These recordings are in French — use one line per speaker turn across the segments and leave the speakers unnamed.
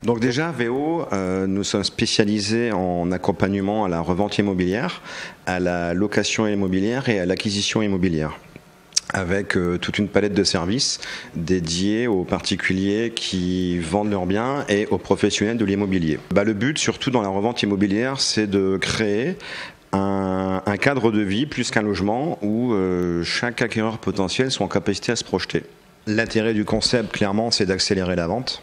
Donc déjà, VO, nous sommes spécialisés en accompagnement à la revente immobilière, à la location immobilière et à l'acquisition immobilière, avec toute une palette de services dédiés aux particuliers qui vendent leurs biens et aux professionnels de l'immobilier. Le but, surtout dans la revente immobilière, c'est de créer un cadre de vie plus qu'un logement où chaque acquéreur potentiel soit en capacité à se projeter. L'intérêt du concept, clairement, c'est d'accélérer la vente.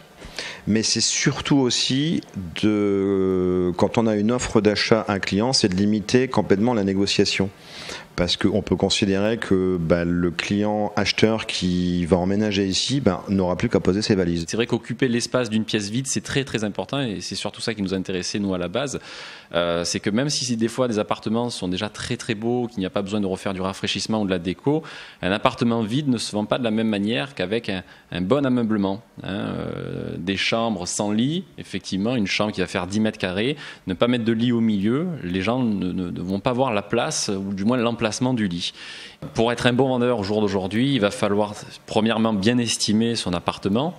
Mais c'est surtout aussi, quand on a une offre d'achat à un client, c'est de limiter complètement la négociation. Parce qu'on peut considérer que le client acheteur qui va emménager ici n'aura plus qu'à poser ses valises.
C'est vrai qu'occuper l'espace d'une pièce vide, c'est très très important et c'est surtout ça qui nous a intéressés nous à la base. C'est que même si des fois des appartements sont déjà très très beaux, qu'il n'y a pas besoin de refaire du rafraîchissement ou de la déco, un appartement vide ne se vend pas de la même manière qu'avec un bon ameublement. Des chambres sans lit, effectivement, une chambre qui va faire 10 mètres carrés, ne pas mettre de lit au milieu, les gens ne vont pas voir la place ou du moins l'emplacement du lit. Pour être un bon vendeur au jour d'aujourd'hui, il va falloir premièrement bien estimer son appartement,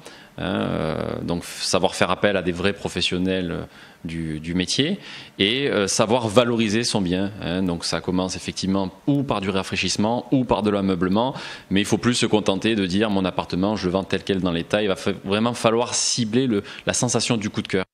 donc savoir faire appel à des vrais professionnels du métier et savoir valoriser son bien. Donc ça commence effectivement ou par du rafraîchissement ou par de l'ameublement, mais il ne faut plus se contenter de dire mon appartement je le vends tel quel dans l'état. Il va vraiment falloir cibler la sensation du coup de cœur.